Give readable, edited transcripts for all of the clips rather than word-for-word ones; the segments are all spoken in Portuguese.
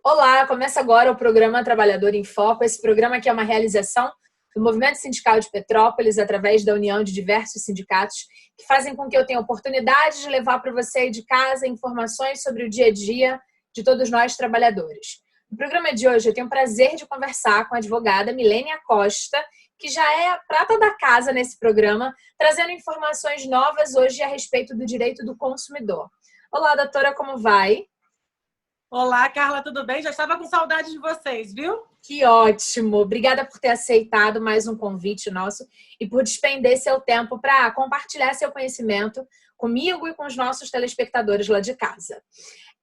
Olá, começa agora o programa Trabalhador em Foco. Esse programa aqui é uma realização do Movimento Sindical de Petrópolis, através da união de diversos sindicatos, que fazem com que eu tenha a oportunidade de levar para você aí de casa informações sobre o dia a dia de todos nós trabalhadores. No programa de hoje, eu tenho o prazer de conversar com a advogada Milênia Costa, que já é a prata da casa nesse programa, trazendo informações novas hoje a respeito do direito do consumidor. Olá, doutora, como vai? Olá, Carla, tudo bem? Já estava com saudade de vocês, viu? Que ótimo! Obrigada por ter aceitado mais um convite nosso e por despender seu tempo para compartilhar seu conhecimento comigo e com os nossos telespectadores lá de casa.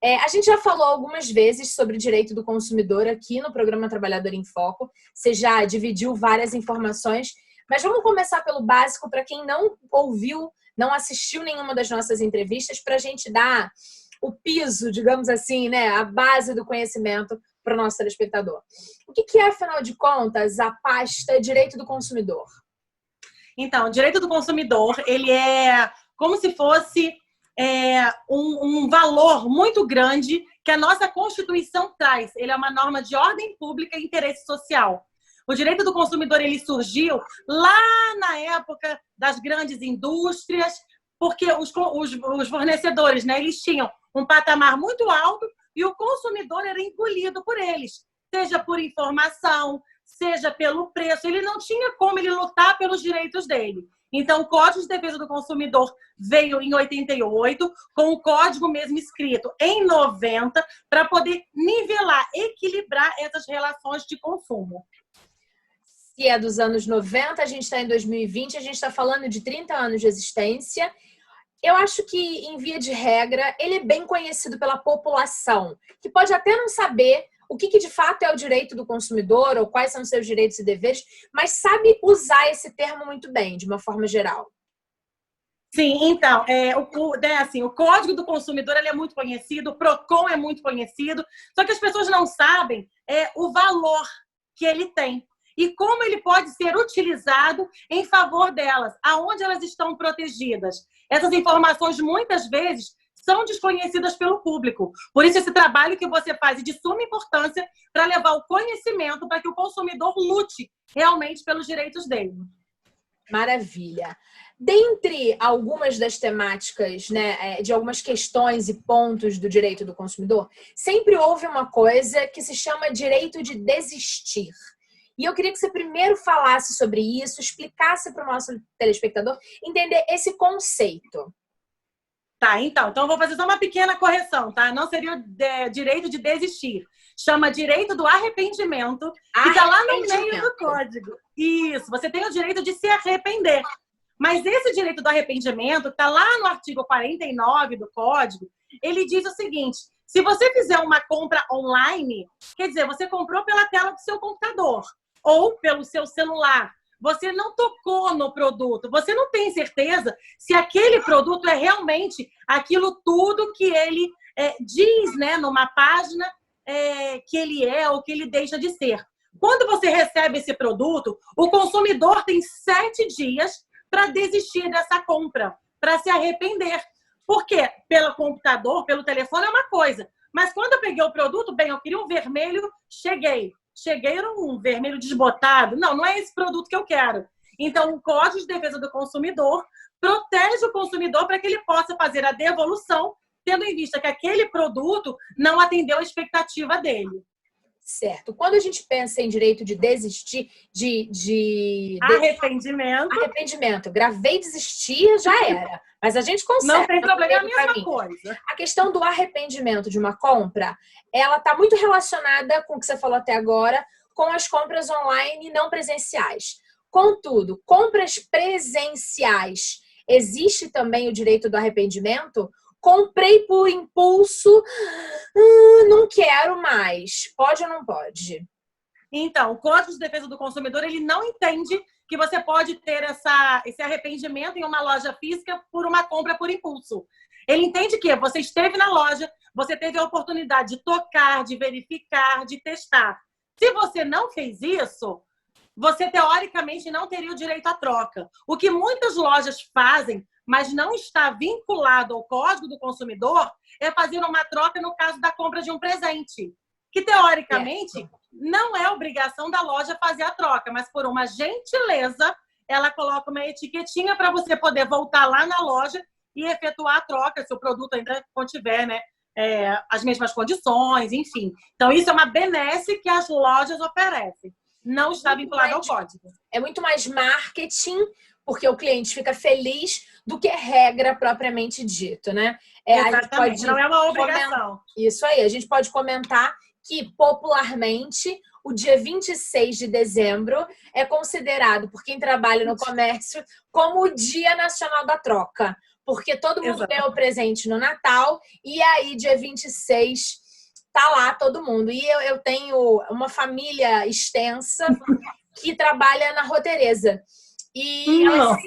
A gente já falou algumas vezes sobre o direito do consumidor aqui no programa Trabalhador em Foco. Você já dividiu várias informações, mas vamos começar pelo básico para quem não ouviu, não assistiu nenhuma das nossas entrevistas, para a gente dar o piso, digamos assim, né, a base do conhecimento para o nosso telespectador. O que é, afinal de contas, a pasta Direito do Consumidor? Então, o direito do consumidor, ele é como se fosse um valor muito grande que a nossa Constituição traz. Ele é uma norma de ordem pública e interesse social. O direito do consumidor, ele surgiu lá na época das grandes indústrias, porque os fornecedores, né, eles tinham um patamar muito alto e o consumidor era engolido por eles, seja por informação, seja pelo preço. Ele não tinha como ele lutar pelos direitos dele. Então, o Código de Defesa do Consumidor veio em 88, com o código mesmo escrito em 90, para poder nivelar, equilibrar essas relações de consumo. Se é dos anos 90, a gente está em 2020, a gente está falando de 30 anos de existência. Eu acho que, em via de regra, ele é bem conhecido pela população, que pode até não saber o que de fato é o direito do consumidor ou quais são os seus direitos e deveres, mas sabe usar esse termo muito bem, de uma forma geral. Sim, então, o Código do Consumidor ele é muito conhecido, o PROCON é muito conhecido, só que as pessoas não sabem o valor que ele tem e como ele pode ser utilizado em favor delas, aonde elas estão protegidas. Essas informações, muitas vezes, são desconhecidas pelo público. Por isso, esse trabalho que você faz é de suma importância para levar o conhecimento para que o consumidor lute realmente pelos direitos dele. Maravilha. Dentre algumas das temáticas, né, de algumas questões e pontos do direito do consumidor, sempre houve uma coisa que se chama direito de desistir. E eu queria que você primeiro falasse sobre isso, explicasse para o nosso telespectador entender esse conceito. Tá, então eu vou fazer só uma pequena correção, tá? Não seria o direito de desistir. Chama direito do arrependimento, que está lá no meio do código. Isso, você tem o direito de se arrepender. Mas esse direito do arrependimento, que está lá no artigo 49 do código, ele diz o seguinte: se você fizer uma compra online, quer dizer, você comprou pela tela do seu computador ou pelo seu celular, você não tocou no produto, você não tem certeza se aquele produto é realmente aquilo tudo que ele diz, né, numa página que ele é ou que ele deixa de ser. Quando você recebe esse produto, o consumidor tem 7 dias para desistir dessa compra, para se arrepender. Porque pelo computador, pelo telefone é uma coisa, mas quando eu peguei o produto, bem, eu queria um vermelho, cheguei, era um vermelho desbotado. Não é esse produto que eu quero. Então, o Código de Defesa do Consumidor protege o consumidor para que ele possa fazer a devolução, tendo em vista que aquele produto não atendeu a expectativa dele. Certo. Quando a gente pensa em direito de desistir, Arrependimento. Gravei desistir, já era. Mas a gente consegue. Não tem problema, é a mesma coisa. A questão do arrependimento de uma compra, ela está muito relacionada com o que você falou até agora, com as compras online não presenciais. Contudo, compras presenciais, existe também o direito do arrependimento? Comprei por impulso, não quero mais. Pode ou não pode? Então, o Código de Defesa do Consumidor, ele não entende que você pode ter esse arrependimento em uma loja física por uma compra por impulso. Ele entende que você esteve na loja, você teve a oportunidade de tocar, de verificar, de testar. Se você não fez isso, você teoricamente não teria o direito à troca. O que muitas lojas fazem, mas não está vinculado ao Código do Consumidor, é fazer uma troca no caso da compra de um presente. que teoricamente não é obrigação da loja fazer a troca, mas por uma gentileza, ela coloca uma etiquetinha para você poder voltar lá na loja e efetuar a troca, se o produto ainda contiver, né, as mesmas condições, enfim. Então, isso é uma benesse que as lojas oferecem. Não está vinculado ao código. É muito mais marketing, porque o cliente fica feliz do que regra propriamente dito, né? Exatamente, não é uma obrigação. Isso aí, a gente pode comentar que popularmente o dia 26 de dezembro é considerado, por quem trabalha no comércio, como o Dia Nacional da Troca. Porque todo mundo ganha o presente no Natal e aí dia 26 tá lá todo mundo. E eu tenho uma família extensa que trabalha na Rua Tereza. E elas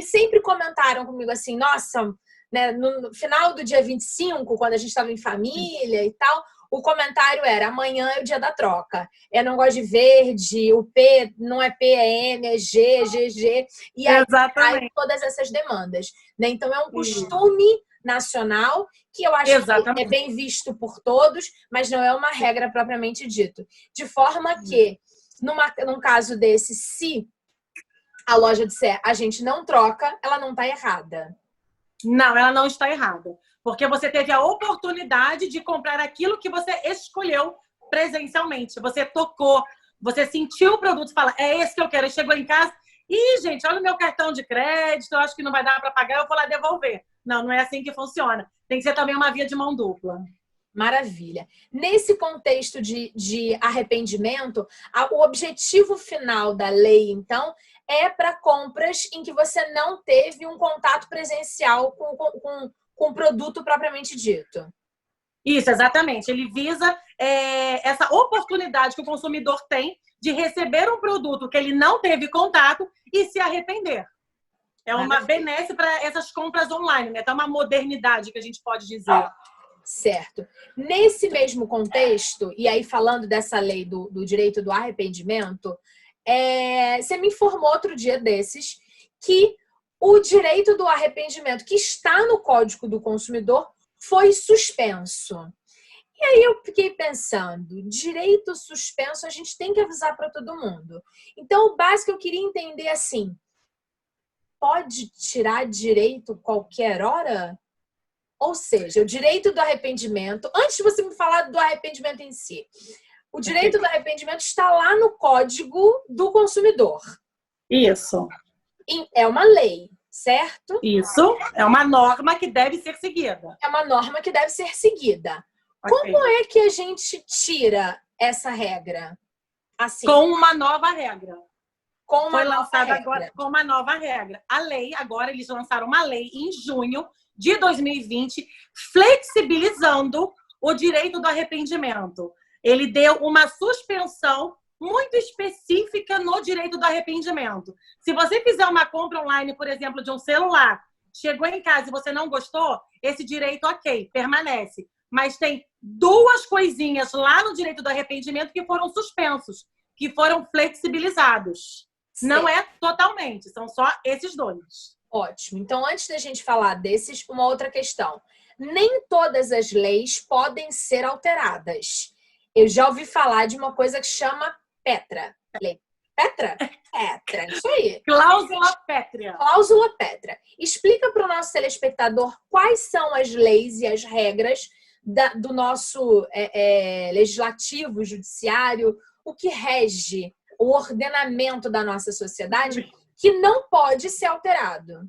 sempre comentaram comigo assim, nossa, né, no final do dia 25, quando a gente estava em família e tal, o comentário era, amanhã é o dia da troca. Eu não gosto de verde, o P não é P, é M, é G, GG. E aí sai todas essas demandas. Né? Então, é um costume nacional que eu acho que é bem visto por todos, mas não é uma regra propriamente dito. De forma que, num caso desse, se a loja disser a gente não troca, ela não está errada. Não, ela não está errada. Porque você teve a oportunidade de comprar aquilo que você escolheu presencialmente. Você tocou, você sentiu o produto e fala, é esse que eu quero. E chegou em casa, gente, olha o meu cartão de crédito, eu acho que não vai dar para pagar, eu vou lá devolver. Não, não é assim que funciona. Tem que ser também uma via de mão dupla. Maravilha. Nesse contexto de arrependimento, o objetivo final da lei, então, é para compras em que você não teve um contato presencial com o produto propriamente dito. Isso, exatamente. Ele visa essa oportunidade que o consumidor tem de receber um produto que ele não teve contato e se arrepender. É uma benesse para essas compras online, né? Então, uma modernidade que a gente pode dizer. Certo. Nesse mesmo contexto, e aí falando dessa lei do direito do arrependimento, você me informou outro dia desses que o direito do arrependimento que está no Código do Consumidor foi suspenso. E aí eu fiquei pensando, direito suspenso a gente tem que avisar para todo mundo. Então, o básico eu queria entender assim, pode tirar direito qualquer hora? Ou seja, o direito do arrependimento, antes de você me falar do arrependimento em si, o direito do arrependimento está lá no Código do Consumidor. Isso. É uma lei, certo? Isso, é uma norma que deve ser seguida. É uma norma que deve ser seguida. Como é que a gente tira essa regra? Assim, com uma nova regra. Foi lançada agora com uma nova regra. A lei, agora eles lançaram uma lei em junho de 2020, flexibilizando o direito do arrependimento. Ele deu uma suspensão muito específica no direito do arrependimento. Se você fizer uma compra online, por exemplo, de um celular, chegou em casa e você não gostou, esse direito, ok, permanece. Mas tem duas coisinhas lá no direito do arrependimento que foram suspensos, que foram flexibilizados. Sim. Não é totalmente, são só esses dois. Ótimo. Então, antes da gente falar desses, uma outra questão. Nem todas as leis podem ser alteradas. Eu já ouvi falar de uma coisa que chama Petra. Lei Petra? Petra, isso aí. Cláusula pétrea. Cláusula pétrea. Explica para o nosso telespectador quais são as leis e as regras do nosso legislativo, judiciário, o que rege o ordenamento da nossa sociedade que não pode ser alterado.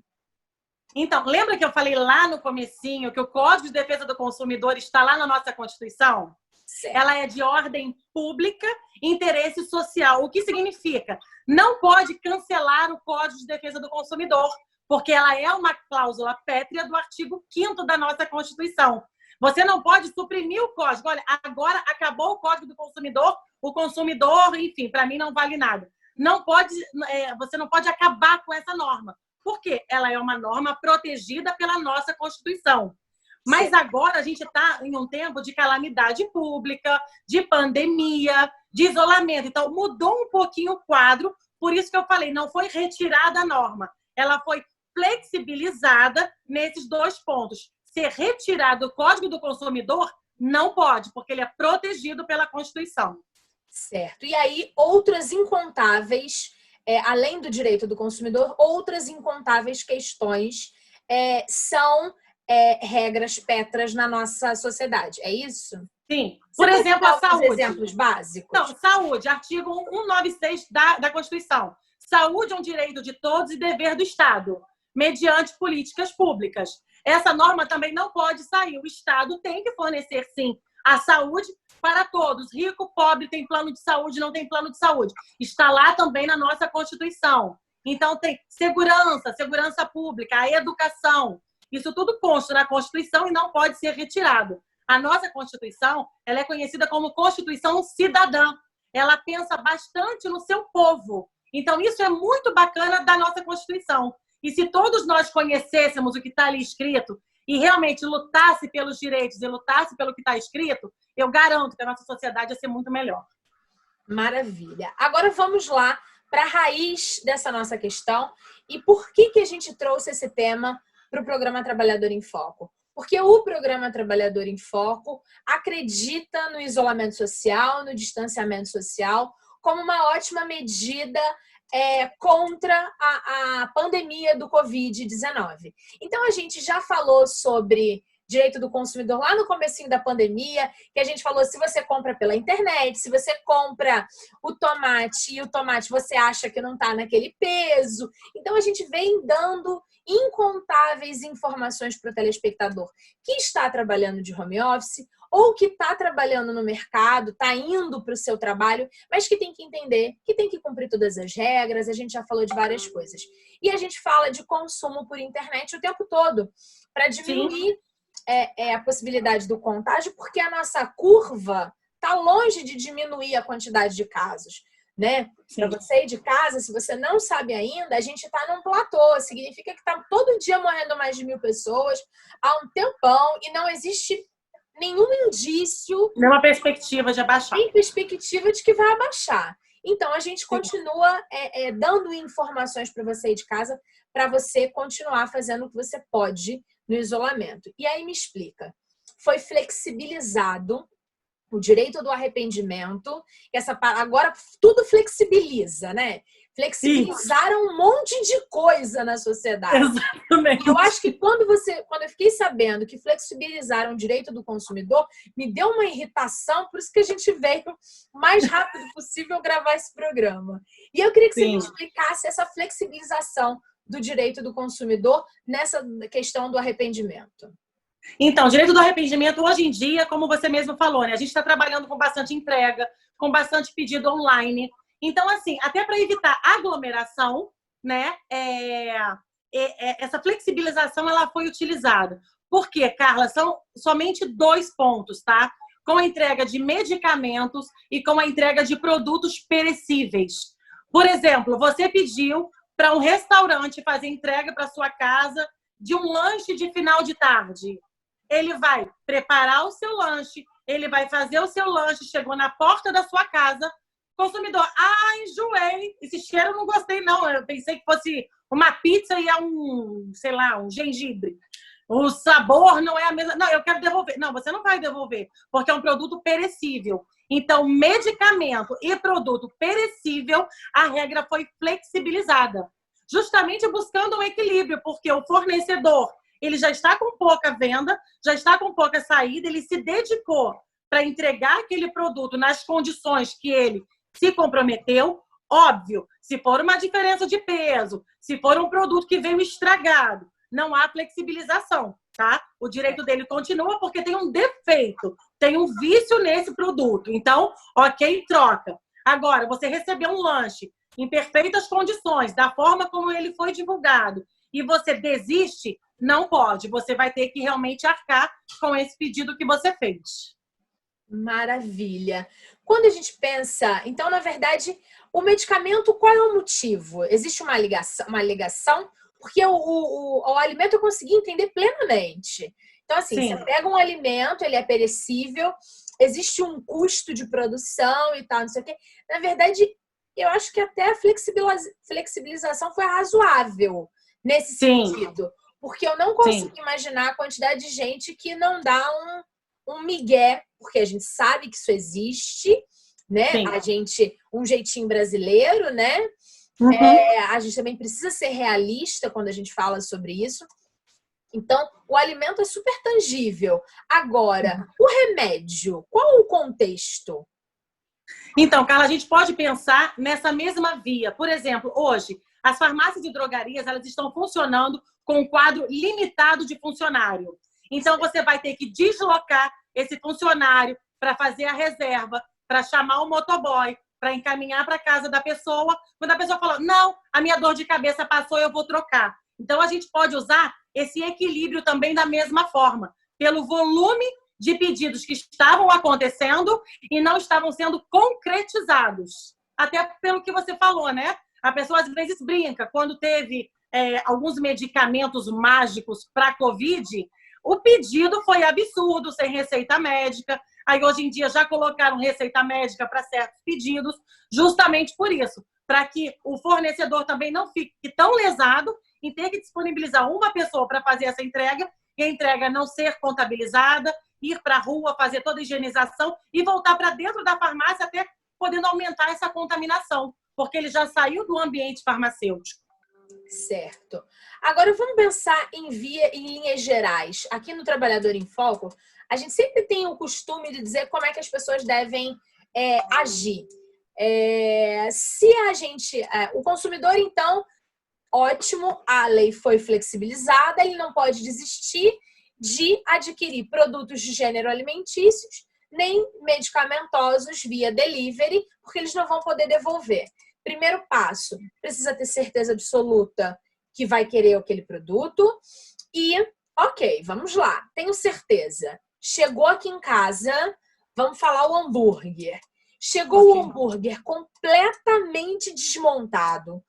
Então, lembra que eu falei lá no comecinho que o Código de Defesa do Consumidor está lá na nossa Constituição? Certo. Ela é de ordem pública, interesse social. O que significa? Não pode cancelar o Código de Defesa do Consumidor, porque ela é uma cláusula pétrea do artigo 5º da nossa Constituição. Você não pode suprimir o código. Olha, agora acabou o Código do Consumidor, o consumidor, enfim, para mim não vale nada. Não pode, você não pode acabar com essa norma. Por quê? Ela é uma norma protegida pela nossa Constituição. Mas agora a gente está em um tempo de calamidade pública, de pandemia, de isolamento. Então, mudou um pouquinho o quadro, por isso que eu falei, não foi retirada a norma. Ela foi flexibilizada nesses dois pontos. Ser retirado o Código do Consumidor Não pode, porque ele é protegido pela Constituição. Certo. E aí, outras incontáveis, além do direito do consumidor, outras incontáveis questões são regras pétreas na nossa sociedade. É isso? Sim. Por exemplo, a saúde. Exemplos básicos? Não, saúde. Artigo 196 da Constituição. Saúde é um direito de todos e dever do Estado, mediante políticas públicas. Essa norma também não pode sair. O Estado tem que fornecer, sim, a saúde para todos. Rico, pobre, tem plano de saúde, não tem plano de saúde. Está lá também na nossa Constituição. Então, tem segurança pública, a educação. Isso tudo consta na Constituição e não pode ser retirado. A nossa Constituição, ela é conhecida como Constituição Cidadã. Ela pensa bastante no seu povo. Então, isso é muito bacana da nossa Constituição. E se todos nós conhecêssemos o que está ali escrito e realmente lutasse pelos direitos e lutasse pelo que está escrito, eu garanto que a nossa sociedade ia ser muito melhor. Maravilha. Agora vamos lá para a raiz dessa nossa questão e por que a gente trouxe esse tema para o Programa Trabalhador em Foco. Porque o Programa Trabalhador em Foco acredita no isolamento social, no distanciamento social, como uma ótima medida contra a pandemia do Covid-19. Então, a gente já falou sobre direito do consumidor lá no comecinho da pandemia, que a gente falou se você compra pela internet, se você compra o tomate e o tomate você acha que não está naquele peso. Então, a gente vem dando incontáveis informações para o telespectador que está trabalhando de home office ou que está trabalhando no mercado, está indo para o seu trabalho, mas que tem que entender, que tem que cumprir todas as regras. A gente já falou de várias coisas. E a gente fala de consumo por internet o tempo todo, para diminuir a possibilidade do contágio, porque a nossa curva está longe de diminuir a quantidade de casos. Né? Para você ir de casa, se você não sabe ainda, a gente está num platô, significa que está todo dia morrendo mais de 1.000 pessoas há um tempão e não existe nenhum indício, nenhuma perspectiva de abaixar. Nem perspectiva de que vai abaixar. Então, a gente continua dando informações para você ir de casa, para você continuar fazendo o que você pode no isolamento. E aí me explica, foi flexibilizado o direito do arrependimento, agora tudo flexibiliza, né? Flexibilizaram um monte de coisa na sociedade. Exatamente. Eu acho que quando eu fiquei sabendo que flexibilizaram o direito do consumidor, me deu uma irritação, por isso que a gente veio o mais rápido possível gravar esse programa. E eu queria que você me explicasse essa flexibilização do direito do consumidor nessa questão do arrependimento. Então, o direito do arrependimento, hoje em dia, como você mesmo falou, né? A gente está trabalhando com bastante entrega, com bastante pedido online. Então, assim, até para evitar aglomeração, né? Essa flexibilização ela foi utilizada. Por quê, Carla? São somente 2 pontos, tá? Com a entrega de medicamentos e com a entrega de produtos perecíveis. Por exemplo, você pediu para um restaurante fazer entrega para sua casa de um lanche de final de tarde. Ele vai preparar o seu lanche, ele vai fazer o seu lanche, chegou na porta da sua casa, consumidor, enjoei, esse cheiro eu não gostei não, eu pensei que fosse uma pizza e um gengibre. O sabor não é a mesma, não, eu quero devolver. Não, você não vai devolver, porque é um produto perecível. Então, medicamento e produto perecível, a regra foi flexibilizada, justamente buscando um equilíbrio, porque o fornecedor ele já está com pouca venda, já está com pouca saída, ele se dedicou para entregar aquele produto nas condições que ele se comprometeu. Óbvio, se for uma diferença de peso, se for um produto que veio estragado, não há flexibilização, tá? O direito dele continua porque tem um defeito, tem um vício nesse produto. Então, ok, troca. Agora, você recebeu um lanche em perfeitas condições, da forma como ele foi divulgado, e você desiste, não pode. Você vai ter que realmente arcar com esse pedido que você fez. Maravilha. Quando a gente pensa... Então, na verdade, o medicamento, qual é o motivo? Existe uma ligação? Porque o alimento eu consegui entender plenamente. Então, assim, você pega um alimento, ele é perecível, existe um custo de produção e tal, não sei o quê. Na verdade, eu acho que até a flexibilização foi razoável nesse sentido. Porque eu não consigo imaginar a quantidade de gente que não dá um migué, porque a gente sabe que isso existe, né? Sim. Um jeitinho brasileiro, né? A gente também precisa ser realista quando a gente fala sobre isso. Então, o alimento é super tangível. Agora, o remédio, qual o contexto? Então, Carla, a gente pode pensar nessa mesma via. Por exemplo, hoje, as farmácias e drogarias, elas estão funcionando com um quadro limitado de funcionário. Então, você vai ter que deslocar esse funcionário para fazer a reserva, para chamar o motoboy, para encaminhar para casa da pessoa. Quando a pessoa fala, não, a minha dor de cabeça passou, eu vou trocar. Então, a gente pode usar esse equilíbrio também da mesma forma, pelo volume de pedidos que estavam acontecendo e não estavam sendo concretizados. Até pelo que você falou, né? A pessoa às vezes brinca. Quando teve alguns medicamentos mágicos para a Covid, o pedido foi absurdo, sem receita médica. Aí, hoje em dia, já colocaram receita médica para certos pedidos, justamente por isso, para que o fornecedor também não fique tão lesado em ter que disponibilizar uma pessoa para fazer essa entrega e a entrega não ser contabilizada, ir para a rua, fazer toda a higienização e voltar para dentro da farmácia, até podendo aumentar essa contaminação, porque ele já saiu do ambiente farmacêutico. Certo. Agora vamos pensar em linhas gerais. Aqui no Trabalhador em Foco, a gente sempre tem o costume de dizer como é que as pessoas devem agir. Se a gente... o consumidor, então, ótimo, a lei foi flexibilizada, ele não pode desistir de adquirir produtos de gênero alimentícios, nem medicamentosos via delivery, porque eles não vão poder devolver. Primeiro passo, precisa ter certeza absoluta que vai querer aquele produto. E, ok, vamos lá, tenho certeza. Chegou aqui em casa, vamos falar o hambúrguer. Chegou o hambúrguer completamente desmontado,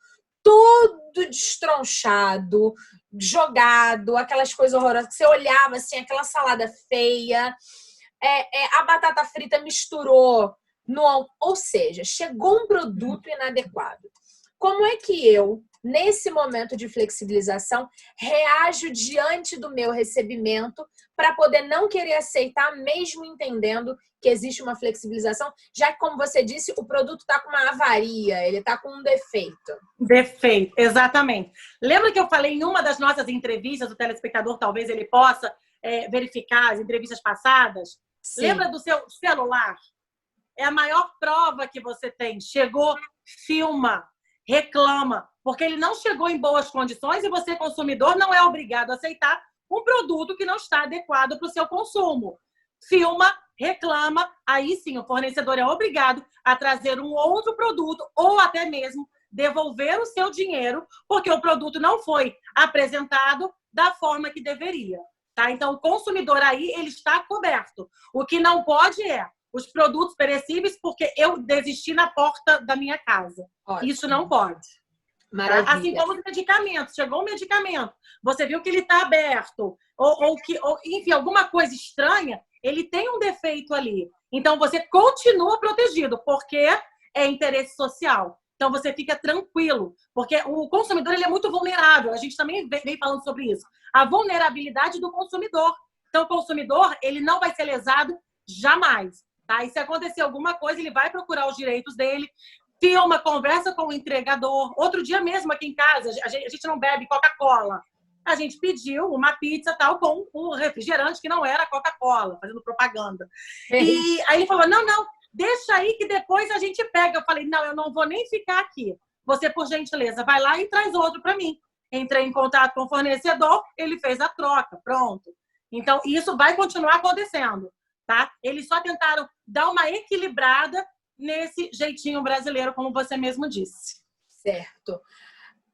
todo destronchado, jogado, aquelas coisas horrorosas que você olhava assim, aquela salada feia, a batata frita misturou, ou seja, chegou um produto inadequado. Como é que eu, nesse momento de flexibilização, reajo diante do meu recebimento para poder não querer aceitar, mesmo entendendo que existe uma flexibilização, já que, como você disse, o produto está com uma avaria, ele está com um defeito. Defeito, exatamente. Lembra que eu falei em uma das nossas entrevistas, o telespectador talvez ele possa verificar as entrevistas passadas? Sim. Lembra do seu celular? É a maior prova que você tem. Chegou, filma, reclama, porque ele não chegou em boas condições e você, consumidor, não é obrigado a aceitar um produto que não está adequado para o seu consumo. Filma, reclama, aí sim o fornecedor é obrigado a trazer um outro produto ou até mesmo devolver o seu dinheiro, porque o produto não foi apresentado da forma que deveria. Tá? Então, o consumidor aí, ele está coberto. O que não pode os produtos perecíveis porque eu desisti na porta da minha casa. Ótimo. Isso não pode. Maravilha. Assim como os medicamentos. Chegou um medicamento, você viu que ele está aberto, enfim, alguma coisa estranha, ele tem um defeito ali. Então, você continua protegido, porque é interesse social. Então, você fica tranquilo, porque o consumidor ele é muito vulnerável. A gente também vem falando sobre isso. A vulnerabilidade do consumidor. Então, o consumidor ele não vai ser lesado jamais. Tá? E se acontecer alguma coisa, ele vai procurar os direitos dele, filma, conversa com o entregador. Outro dia mesmo aqui em casa, a gente não bebe Coca-Cola. A gente pediu uma pizza tal com um refrigerante que não era Coca-Cola, fazendo propaganda. E aí ele falou, não, deixa aí que depois a gente pega. Eu falei, não, eu não vou nem ficar aqui. Você, por gentileza, vai lá e traz outro para mim. Entrei em contato com o fornecedor, ele fez a troca, pronto. Então, isso vai continuar acontecendo. Tá? Eles só tentaram dar uma equilibrada nesse jeitinho brasileiro, como você mesmo disse. Certo.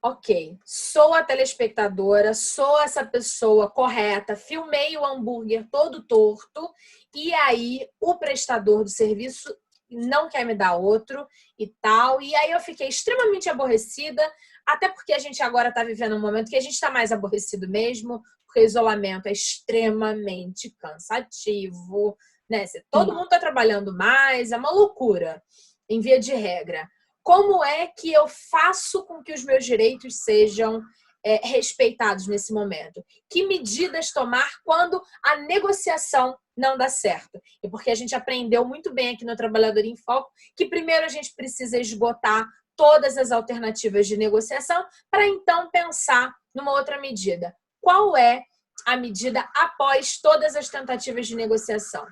Ok. Sou a telespectadora, sou essa pessoa correta, filmei o hambúrguer todo torto e aí o prestador do serviço não quer me dar outro e tal. E aí eu fiquei extremamente aborrecida, até porque a gente agora está vivendo um momento que a gente está mais aborrecido mesmo, porque o isolamento é extremamente cansativo, né? Todo mundo está trabalhando mais, é uma loucura, em via de regra. Como é que eu faço com que os meus direitos sejam respeitados nesse momento? Que medidas tomar quando a negociação não dá certo? E porque a gente aprendeu muito bem aqui no Trabalhador em Foco que primeiro a gente precisa esgotar todas as alternativas de negociação para então pensar numa outra medida. Qual é a medida após todas as tentativas de negociação?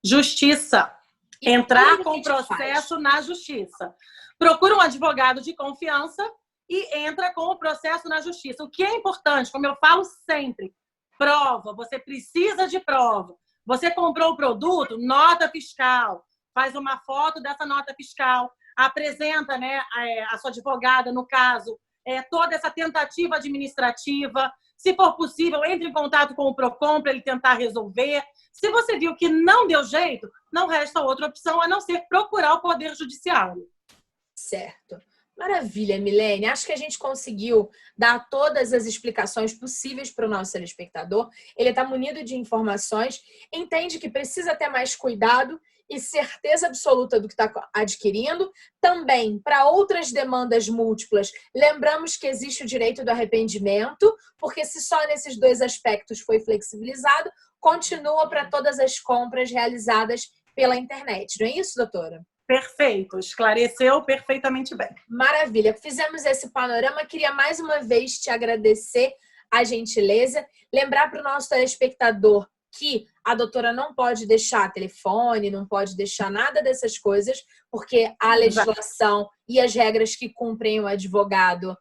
Justiça. Entrar com o processo na justiça. Procura um advogado de confiança e entra com o processo na justiça. O que é importante, como eu falo sempre, prova. Você precisa de prova. Você comprou o produto, nota fiscal. Faz uma foto dessa nota fiscal. Apresenta, né, a sua advogada, no caso, toda essa tentativa administrativa. Se for possível, entre em contato com o PROCON para ele tentar resolver. Se você viu que não deu jeito, não resta outra opção a não ser procurar o Poder Judiciário. Certo. Maravilha, Milene. Acho que a gente conseguiu dar todas as explicações possíveis para o nosso telespectador. Ele está munido de informações, entende que precisa ter mais cuidado e certeza absoluta do que está adquirindo. Também, para outras demandas múltiplas, lembramos que existe o direito do arrependimento, porque se só nesses dois aspectos foi flexibilizado, continua para todas as compras realizadas pela internet. Não é isso, doutora? Perfeito, esclareceu perfeitamente bem. Maravilha, fizemos esse panorama. Queria mais uma vez te agradecer a gentileza. Lembrar para o nosso telespectador que a doutora não pode deixar telefone, não pode deixar nada dessas coisas, porque a legislação e as regras que cumprem o advogado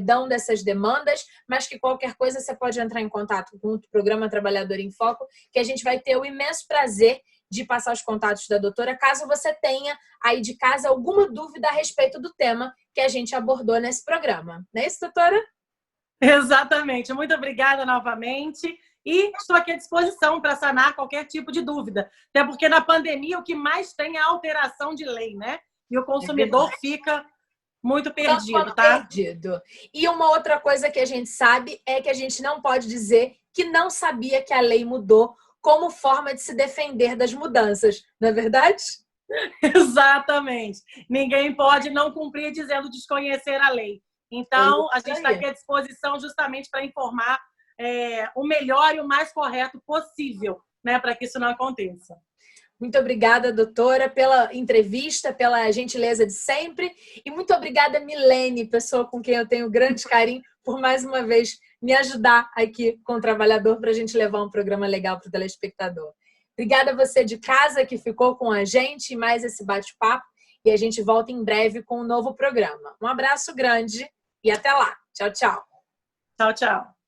dão dessas demandas, mas que qualquer coisa você pode entrar em contato com o programa Trabalhador em Foco, que a gente vai ter o imenso prazer de passar os contatos da doutora, caso você tenha aí de casa alguma dúvida a respeito do tema que a gente abordou nesse programa. Não é isso, doutora? Exatamente. Muito obrigada novamente. E estou aqui à disposição para sanar qualquer tipo de dúvida. Até porque na pandemia o que mais tem é a alteração de lei, né? E o consumidor fica muito perdido, tá? Perdido. E uma outra coisa que a gente sabe é que a gente não pode dizer que não sabia que a lei mudou como forma de se defender das mudanças, não é verdade? Exatamente. Ninguém pode não cumprir dizendo desconhecer a lei. Então, a gente está aqui à disposição justamente para informar o melhor e o mais correto possível, né, para que isso não aconteça. Muito obrigada, doutora, pela entrevista, pela gentileza de sempre. E muito obrigada, Milene, pessoa com quem eu tenho grande carinho, por mais uma vez me ajudar aqui com o Trabalhador para a gente levar um programa legal para o telespectador. Obrigada a você de casa que ficou com a gente e mais esse bate-papo. E a gente volta em breve com um novo programa. Um abraço grande e até lá. Tchau, tchau. Tchau, tchau.